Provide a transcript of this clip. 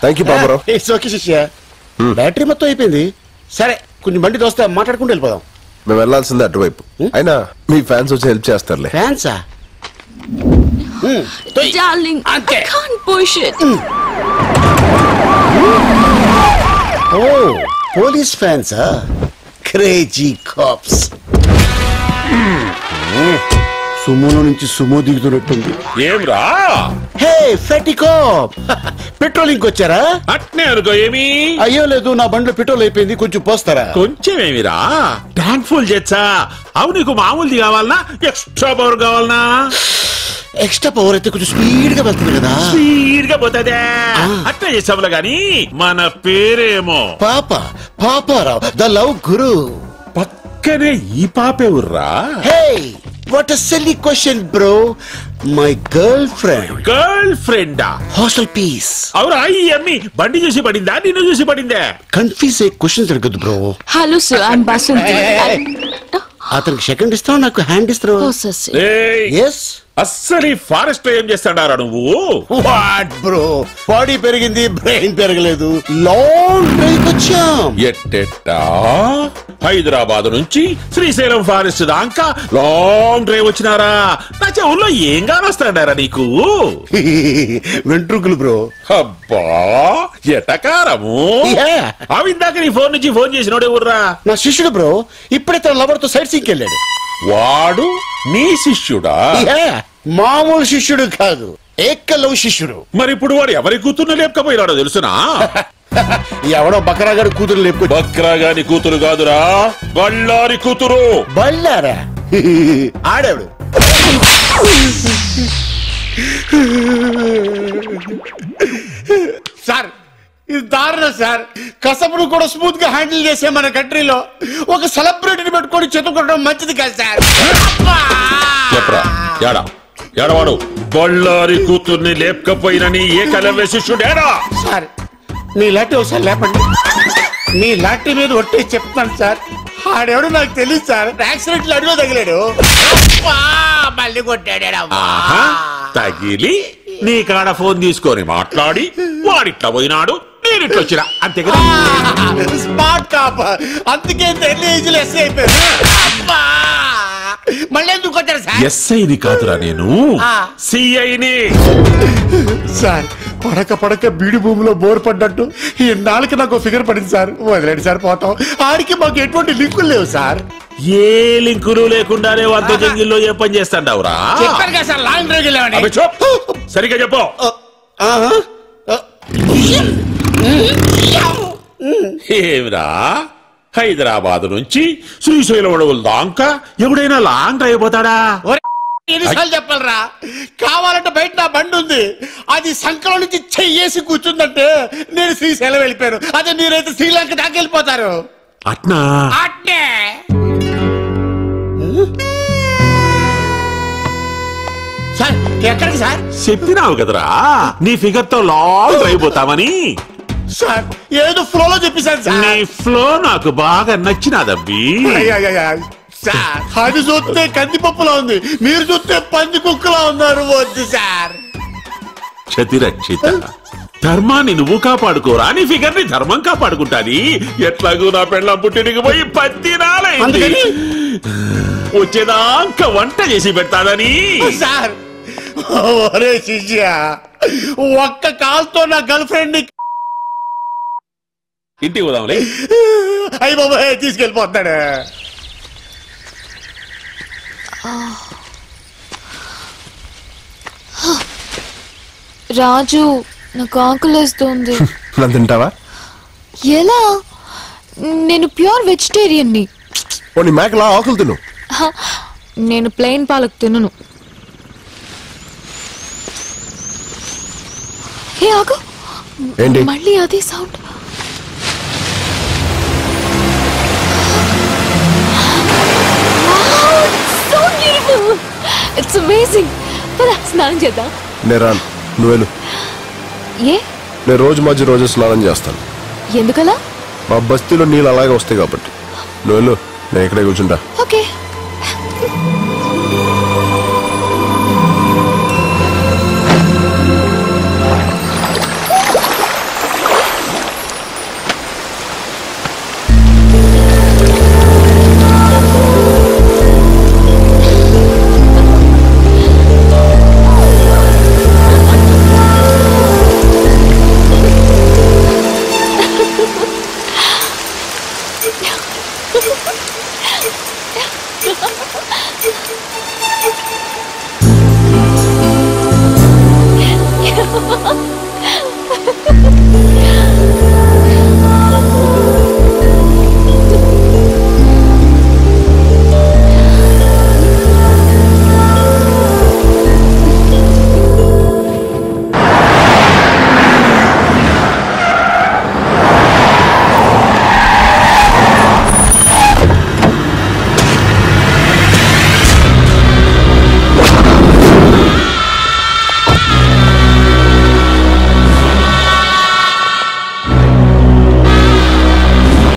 Thank you Baburao. It's okay శిష్య. Battery మొత్తం అయిపోయింది. సరే కొంచెం బండి దోస్తే మాట్లాడుకుంటూ వెళ్ళిపోదాం. మేము వెళ్ళాల్సిందే అటువైపు. అయినా మీ ఫ్యాన్స్ వచ్చి హెల్ప్ చేస్తారులే. ఫ్యాన్సా? Darling, I can't push it. Oh, police fans, huh? Crazy cops. సుమోలో నుంచి సుమో దిగుతున్నట్టుంది. ఏమ్రా? హే ఫెటీ కాప్, పెట్రోలింగ్ వచ్చారా? అట్నే అనుకో. ఏమి? అయ్యో లేదు, నా బండిలో పెట్రోల్ అయిపోయింది, కొంచెం పోస్తారా? కొంచెం ఏమిరా? ట్యాంక్ ఫుల్ చేచ్చా. అవు నీకు మామూలుది కావాలనా ఎక్స్ట్రా పవర్ కావాలనా? ఎక్స్ట్రా పవర్ అయితే కొంచెం స్పీడ్ గా వెళ్తుంది కదా. స్పీడ్ గా పోతుందే. అట్లా చేసాములా గాని మన పేరేమో పాపారావు, ద లవ్ గురు. పక్కనే ఈ పాపే ఉర్రా. Hey what a silly question bro. My girl friend. Girl ఫ్రెండా? Hostel piece. అవురా? ఈ అమ్మి బండి చూసి పడిందా నిన్ను చూసి పడిందే? కన్ఫ్యూజ్ అయ్యే క్వశ్చన్స్ అడగద్దు bro. Hello sir, I'm Basanti. అతనికి సెకండ్ ఇస్తావు, నాకు హ్యాండ్ ఇస్తావు. అస్సలు ఈ ఫారెస్ట్ లో ఏం చేస్తాడారా నువ్వు? వాట్ బ్రో, బాడీ పెరిగింది, బ్రెయిన్ పెరగలేదు. లాంగ్ డ్రైవ్ వచ్చాం. ఎట్టెట్టా? హైదరాబాద్ నుంచి శ్రీశైలం ఫారెస్ట్ దాకా లాంగ్ డ్రైవ్ వచ్చినారా? నా చెవుల్లో ఏం కానొస్తాడారా నీకు? వెంట్రుకులు బ్రో. అబ్బా ఎటకారము. అవిందాక నీ ఫోన్ నుంచి ఫోన్ చేసినోడే ఊర్రా? నా శిష్యుడు బ్రో. ఇప్పుడే తన లవర్ తో సైట్ సీకి వెళ్ళాడు. వాడు నీ శిష్యుడా? మామూలు శిష్యుడు కాదు, ఏకలవ్ శిష్యుడు. మరి ఇప్పుడు వాడు ఎవరి కూతుర్ని లేపకపోయినాడో తెలుసునా? ఎవడో బక్రాగాడి కూతురు లేపు. బక్రాగాని కూతురు కాదురా, బళ్ళారి కూతురు. బళ్ళారా? ఆడాడు. సార్ ఇది దారుణం సార్. కసపును కూడా స్మూత్ గా హ్యాండిల్ చేసే మన కంట్రీలో ఒక సెలబ్రిటీని పెట్టుకొని చెతుకోవడం మంచిది కాదు సార్. చెప్పరా ఏడవాడు? బళ్ళారి కూతుర్ని లేపకపోయినని ఏకలవ్య శిష్యుడేడా? సార్ నీ లాంటి ఒకసారి లేపండి. నీ లాంటి మీద ఒట్టేసి చెప్తాను సార్. ఆడెవడు నాకు తెలియదు సార్. యాక్సిడెంట్ లో అడిలో తగిలాడు, మళ్ళీ కొట్టాడు. తగిలి నీ కాడ ఫోన్ తీసుకొని మాట్లాడి వాడిట్లా పోయినాడు, నేను ఇట్లా వచ్చినా, అంతే కదా? Smart cop. అందుకే ఎన్ని ఏజ్లు ఎస్ఐ అయిపోయారు. మళ్ళీ ఎందుకు వచ్చారు సార్? ఎస్ఐని కాదురా, నేను సిఐని. సార్ పడక బీడి భూమిలో బోర్ పడ్డట్టు ఈ నాలుగు నాకు ఫిగర్ పడింది సార్. వదిలేండి సార్, పోతాం. ఆడికి మాకు ఎటువంటి లింకులు లేవు సార్. ఏ లింకులు లేకుండానే వంత జంగిల్లో ఏ పని చేస్తాండావురా? చెప్పారు కదా సార్, లాంగ్ డ్రైవ్ వెళ్ళామని. సరిగ్గా చెప్పు. ఏమిరా? హైదరాబాద్ నుంచి శ్రీశైలం అడవుల దాకా ఎవడైనా లాంగ్ డ్రైవ్ పోతాడా? ఎన్నిసార్లు చెప్పాలరా? కావాలంటే బయట నా బండి ఉంది, అది సంకలం నుంచి చెయ్యేసి కూర్చుందంటే నేను శ్రీశైలం వెళ్ళిపోయాను. అదే మీరైతే శ్రీలంక దాకా వెళ్ళిపోతారు. అట్నా? అట్నే. సార్ ఎక్కడికి సార్? చెప్పినావు కదరా నీ ఫిగర్ తో లాంగ్ డ్రైవ్ పోతామని. సార్ ఏదో ఫ్లోలో చెప్పేశాను సార్. నీ ఫ్లో నాకు బాగా నచ్చినాదబ్బి. సార్ అది చూస్తే కందిపప్పులా ఉంది, మీరు చూస్తే పంది కుక్కలా ఉన్నారు. వద్దు సార్. క్షతిరక్షిత, ధర్మాన్ని నువ్వు కాపాడుకోరా, నీ ఫిగర్ ని ధర్మం కాపాడుకుంటాది. ఎట్లాగూ నా పెళ్ళం పుట్టినకి పోయి 10 నాలైంది. వచ్చేదాకా వంట చేసి పెడతాదని. సార్ ఒరే శిష్య, ఒక్క కాల్తో నా గర్ల్ ఫ్రెండ్ ని ఇంటికి పోదాంలే. అయ్యి బాబాయ్ తీసుకెళ్ళిపోతాడు. రాజు నాకు ఆకలేస్తుంది. తింటావా? ఎలా? నేను ప్యూర్ వెజిటేరియన్ ని. మేకలా ఆకులు తిను. నేను ప్లెయిన్ పాలక్ తినను. ఏ ఆగు, మళ్ళీ అదే సౌండ్. It's amazing. స్నానం చేద్దాం. నేను రాను, నువ్వు వెళ్ళు. ఏ? నేను రోజు స్నానం చేస్తాను. ఎందుకలా? మా బస్తీలో నీళ్ళు అలాగే వస్తాయి కాబట్టి. నువ్వు వెళ్ళు, నేను ఇక్కడే కూర్చుంటా. ఓకే.